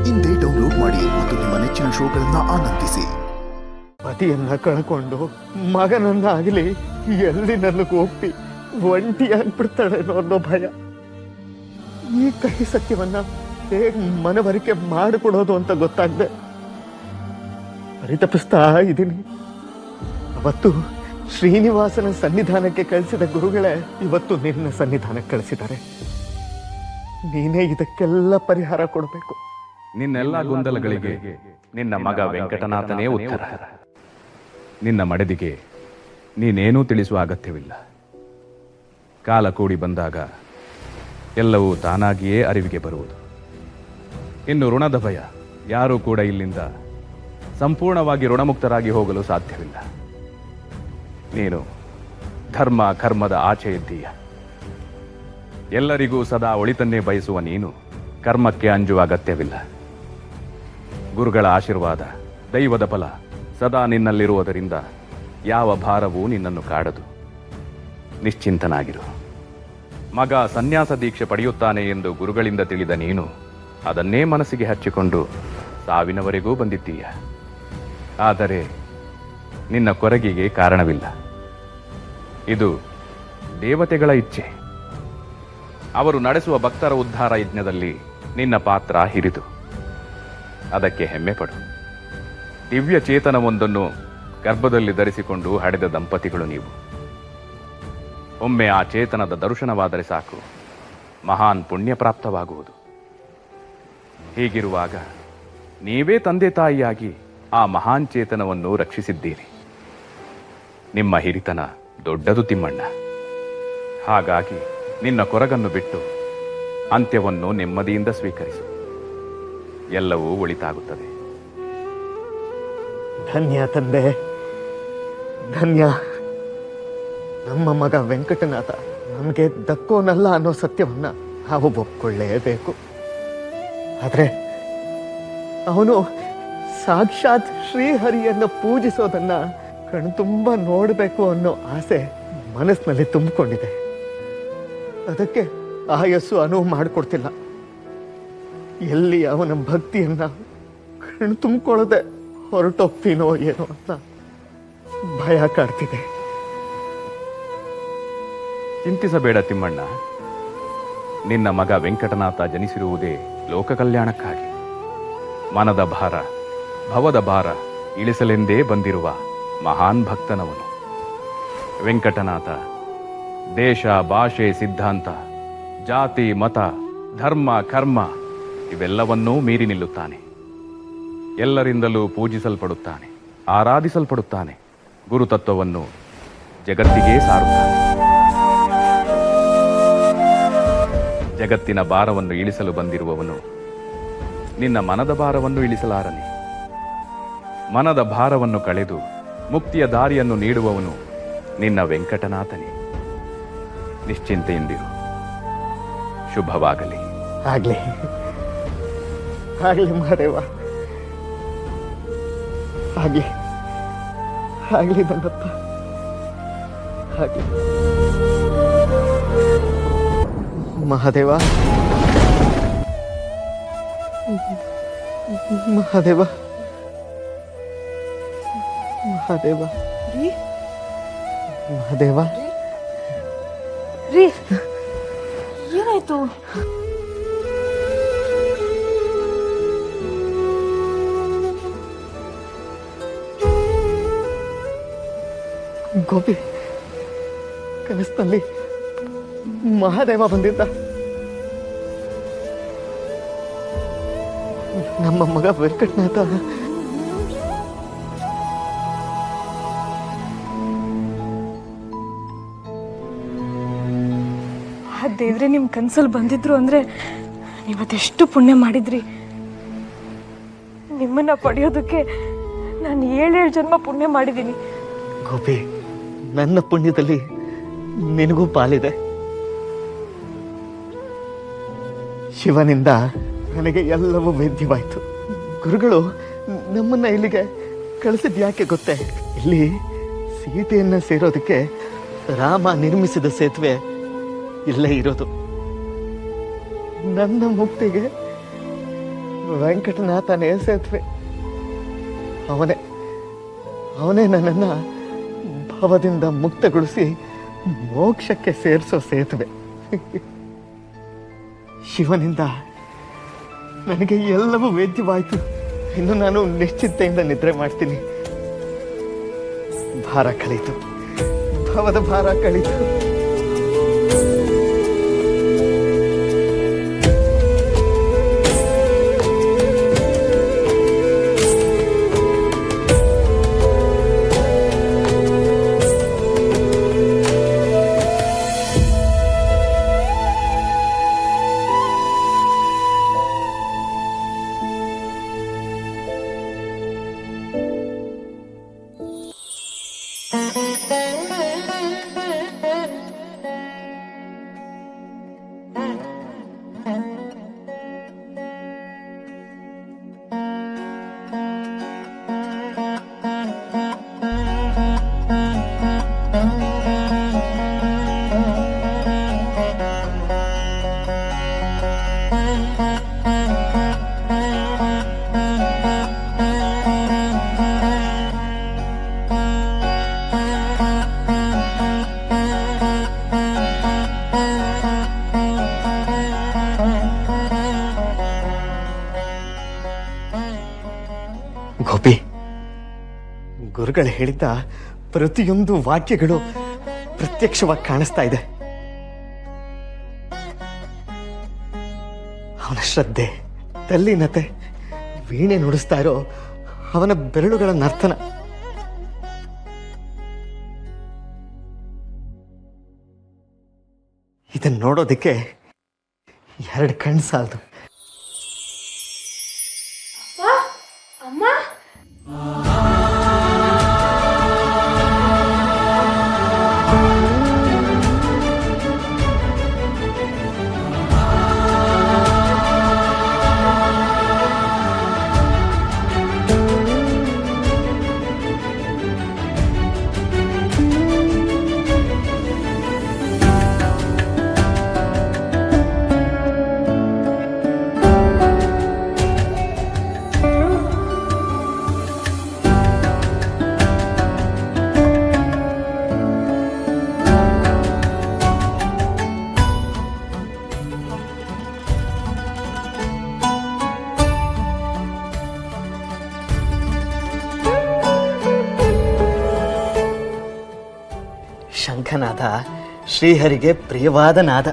ಇಂದೇ ಡೌನ್ಲೋಡ್ ಮಾಡಿ ಮತ್ತು ನಿಮ್ಮ ನೆಚ್ಚಿನ ಶೋಗಳನ್ನ ಆನಂದಿಸಿ. ಪತಿಯನ್ನ ಕಳ್ಕೊಂಡು ಮಗನನ್ನಾಗಲಿ ಎಲ್ಲಿ ನನಗೆ ಒಪ್ಪಿ ಒಂಟಿಯಾಗ್ಬಿಡ್ತಾಳೆ ಅನ್ನೋ ಭಯ. ಈ ಕಹಿ ಸತ್ಯವನ್ನ ಹೇಗ್ ಮನವರಿಕೆ ಮಾಡಿಕೊಡೋದು ಅಂತ ಗೊತ್ತಾಗದೆ ಪರಿತಪಿಸ್ತಾ ಇದ್ದೀನಿ. ಅವತ್ತು ಶ್ರೀನಿವಾಸನ ಸನ್ನಿಧಾನಕ್ಕೆ ಕಳಿಸಿದ ಗುರುಗಳೇ ಇವತ್ತು ನಿನ್ನ ಸನ್ನಿಧಾನಕ್ಕೆ ಕಳಿಸಿದ್ದಾರೆ. ನೀನೇ ಇದಕ್ಕೆಲ್ಲ ಪರಿಹಾರ ಕೊಡಬೇಕು. ನಿನ್ನೆಲ್ಲ ಗೊಂದಲಗಳಿಗೆ ನಿನ್ನ ಮಗ ವೆಂಕಟನಾಥನೇ ಉತ್ತರ. ನಿನ್ನ ಮಡದಿಗೆ ನೀನೇನೂ ತಿಳಿಸುವ ಅಗತ್ಯವಿಲ್ಲ. ಕಾಲ ಕೂಡಿ ಬಂದಾಗ ಎಲ್ಲವೂ ತಾನಾಗಿಯೇ ಅರಿವಿಗೆ ಬರುವುದು. ಇನ್ನು ಋಣದ ಭಯ, ಯಾರೂ ಕೂಡ ಇಲ್ಲಿಂದ ಸಂಪೂರ್ಣವಾಗಿ ಋಣಮುಕ್ತರಾಗಿ ಹೋಗಲು ಸಾಧ್ಯವಿಲ್ಲ. ನೀನು ಧರ್ಮ ಕರ್ಮದ ಆಚೆ ಇದ್ದೀಯ. ಎಲ್ಲರಿಗೂ ಸದಾ ಒಳಿತನ್ನೇ ಬಯಸುವ ನೀನು ಕರ್ಮಕ್ಕೆ ಅಂಜುವ ಅಗತ್ಯವಿಲ್ಲ. ಗುರುಗಳ ಆಶೀರ್ವಾದ, ದೈವದ ಫಲ ಸದಾ ನಿನ್ನಲ್ಲಿರುವುದರಿಂದ ಯಾವ ಭಾರವೂ ನಿನ್ನನ್ನು ಕಾಡದು. ನಿಶ್ಚಿಂತನಾಗಿರು. ಮಗ ಸನ್ಯಾಸ ದೀಕ್ಷೆ ಪಡೆಯುತ್ತಾನೆ ಎಂದು ಗುರುಗಳಿಂದ ತಿಳಿದ ನೀನು ಅದನ್ನೇ ಮನಸ್ಸಿಗೆ ಹಚ್ಚಿಕೊಂಡು ಸಾವಿನವರೆಗೂ ಬಂದಿದ್ದೀಯ. ಆದರೆ ನಿನ್ನ ಕೊರಗಿಗೆ ಕಾರಣವಿಲ್ಲ. ಇದು ದೇವತೆಗಳ ಇಚ್ಛೆ. ಅವರು ನಡೆಸುವ ಭಕ್ತರ ಉದ್ಧಾರ ಯಜ್ಞದಲ್ಲಿ ನಿನ್ನ ಪಾತ್ರ ಹಿರಿದು. ಅದಕ್ಕೆ ಹೆಮ್ಮೆ ಪಡು. ದಿವ್ಯ ಚೇತನವೊಂದನ್ನು ಗರ್ಭದಲ್ಲಿ ಧರಿಸಿಕೊಂಡು ಹಡೆದ ದಂಪತಿಗಳು ನೀವು. ಒಮ್ಮೆ ಆ ಚೇತನದ ದರ್ಶನವಾದರೆ ಸಾಕು, ಮಹಾನ್ ಪುಣ್ಯ ಪ್ರಾಪ್ತವಾಗುವುದು. ಹೀಗಿರುವಾಗ ನೀವೇ ತಂದೆ ತಾಯಿಯಾಗಿ ಆ ಮಹಾನ್ ಚೇತನವನ್ನು ರಕ್ಷಿಸಿದ್ದೀರಿ. ನಿಮ್ಮ ಹಿರಿತನ ದೊಡ್ಡದು ತಿಮ್ಮಣ್ಣ. ಹಾಗಾಗಿ ನಿನ್ನ ಕೊರಗನ್ನು ಬಿಟ್ಟು ಅಂತ್ಯವನ್ನು ನೆಮ್ಮದಿಯಿಂದ ಸ್ವೀಕರಿಸು. ಎಲ್ಲವೂ ಒಳಿತಾಗುತ್ತದೆ. ಧನ್ಯ ತಂದೆ, ಧನ್ಯ. ನಮ್ಮ ಮಗ ವೆಂಕಟನಾಥ ನಮಗೆ ದಕ್ಕೋನಲ್ಲ ಅನ್ನೋ ಸತ್ಯವನ್ನ ನಾವು ಒಪ್ಕೊಳ್ಳೇಬೇಕು. ಆದರೆ ಅವನು ಸಾಕ್ಷಾತ್ ಶ್ರೀಹರಿಯನ್ನು ಪೂಜಿಸೋದನ್ನ ಕಣ್ತುಂಬ ನೋಡಬೇಕು ಅನ್ನೋ ಆಸೆ ಮನಸ್ಸಿನಲ್ಲಿ ತುಂಬಿಕೊಂಡಿದೆ. ಅದಕ್ಕೆ ಆಯಸ್ಸು ಅನುವು ಮಾಡಿಕೊಡ್ತಿಲ್ಲ. ಎಲ್ಲಿ ಅವನ ಭಕ್ತಿಯನ್ನ ಕಣ್ತುಂಬಿಕೊಳ್ಳದೆ ಹೊರಟೋಗ್ತೀನೋ ಏನೋ ಅಂತ ಭಯ ಕಾಡ್ತಿದೆ. ಚಿಂತಿಸಬೇಡ ತಿಮ್ಮಣ್ಣ. ನಿನ್ನ ಮಗ ವೆಂಕಟನಾಥ ಜನಿಸಿರುವುದೇ ಲೋಕ ಕಲ್ಯಾಣಕ್ಕಾಗಿ. ಮನದ ಭಾರ, ಭವದ ಭಾರ ಇಳಿಸಲೆಂದೇ ಬಂದಿರುವ ಮಹಾನ್ ಭಕ್ತನವನು. ವೆಂಕಟನಾಥ ದೇಶ, ಭಾಷೆ, ಸಿದ್ಧಾಂತ, ಜಾತಿ, ಮತ, ಧರ್ಮ, ಕರ್ಮ ಇವೆಲ್ಲವನ್ನೂ ಮೀರಿ ನಿಲ್ಲುತ್ತಾನೆ. ಎಲ್ಲರಿಂದಲೂ ಪೂಜಿಸಲ್ಪಡುತ್ತಾನೆ, ಆರಾಧಿಸಲ್ಪಡುತ್ತಾನೆ. ಗುರುತತ್ವವನ್ನು ಜಗತ್ತಿಗೇ ಸಾರುತ್ತಾನೆ. ಜಗತ್ತಿನ ಭಾರವನ್ನು ಇಳಿಸಲು ಬಂದಿರುವವನು ನಿನ್ನ ಮನದ ಭಾರವನ್ನು ಇಳಿಸಲಾರನೆ. ಮನದ ಭಾರವನ್ನು ಕಳೆದು ಮುಕ್ತಿಯ ದಾರಿಯನ್ನು ನೀಡುವವನು ನಿನ್ನ ವೆಂಕಟನಾಥನೇ. ನಿಶ್ಚಿಂತೆಯಿಂದಿರು. ಶುಭವಾಗಲಿ. ಆಗ್ಲಿ ಆಗ್ಲಿ ಮಹಾದೇವ, ಆಗ್ಲಿ ಆಗ್ಲಿ ಬಂದಪ್ಪ, ಆಗ್ಲಿ ಮಹಾದೇವ, ಮಹಾದೇವ, ಮಹಾದೇವ, ಮಹಾದೇವ. ರೀ, ಏನಾಯ್ತು? ಗೋಪಿ, ಕನಸಿನಲ್ಲಿ ಮಹಾದೇವ ಬಂದಿದ್ದ. ನಮ್ಮ ಮಗ ವೆಂಕಟನಾಥ ಆ ದೇವ್ರೆ ನಿಮ್ ಕನ್ಸಲ್ಲಿ ಬಂದಿದ್ರು ಅಂದ್ರೆ ನೀವತ್ತೆಷ್ಟು ಪುಣ್ಯ ಮಾಡಿದ್ರಿ. ನಿಮ್ಮನ್ನ ಪಡೆಯೋದಕ್ಕೆ ನಾನು 7 ಜನ್ಮ ಪುಣ್ಯ ಮಾಡಿದ್ದೀನಿ. ಗೋಪಿ, ನನ್ನ ಪುಣ್ಯದಲ್ಲಿ ನಿನಗೂ ಪಾಲಿದೆ. ಶಿವನಿಂದ ನನಗೆ ಎಲ್ಲವೂ ವೇದ್ಯವಾಯಿತು. ಗುರುಗಳು ನಮ್ಮನ್ನ ಇಲ್ಲಿಗೆ ಕಳಿಸಿದ್ ಯಾಕೆ ಗೊತ್ತೇ? ಇಲ್ಲಿ ಸೀತೆಯನ್ನ ಸೇರೋದಕ್ಕೆ ರಾಮ ನಿರ್ಮಿಸಿದ ಸೇತುವೆ ಇಲ್ಲೇ ಇರೋದು. ನನ್ನ ಮುಕ್ತಿಗೆ ವೆಂಕಟನಾಥನೇ ಸೇತುವೆ. ಅವನೇ ನನ್ನನ್ನು ಭವದಿಂದ ಮುಕ್ತಗೊಳಿಸಿ ಮೋಕ್ಷಕ್ಕೆ ಸೇರಿಸೋ ಸೇತುವೆ. ಶಿವನಿಂದ ನನಗೆ ಎಲ್ಲವೂ ವೇದ್ಯವಾಯಿತು. ಇನ್ನು ನಾನು ನಿಶ್ಚಿಂತೆಯಿಂದ ನಿದ್ರೆ ಮಾಡ್ತೀನಿ. ಭಾರ ಕಳೀತು, ಭವದ ಭಾರ ಕಳೀತು. ಗೋಪಿ, ಗುರುಗಳು ಹೇಳಿದ್ದ ಪ್ರತಿಯೊಂದು ವಾಕ್ಯಗಳು ಪ್ರತ್ಯಕ್ಷವಾಗಿ ಕಾಣಿಸ್ತಾ ಇದೆ. ಅವನ ಶ್ರದ್ಧೆ, ತಲ್ಲೀನತೆ, ವೀಣೆ ನುಡಿಸ್ತಾ ಇರೋ ಅವನ ಬೆರಳುಗಳ ನರ್ತನ. ಇದನ್ನು ನೋಡೋದಕ್ಕೆ 2 ಕಣ್ಣು ಸಾಲದು. ಶಂಖನಾದ ಶ್ರೀಹರಿಗೆ ಪ್ರಿಯವಾದ ನಾದ.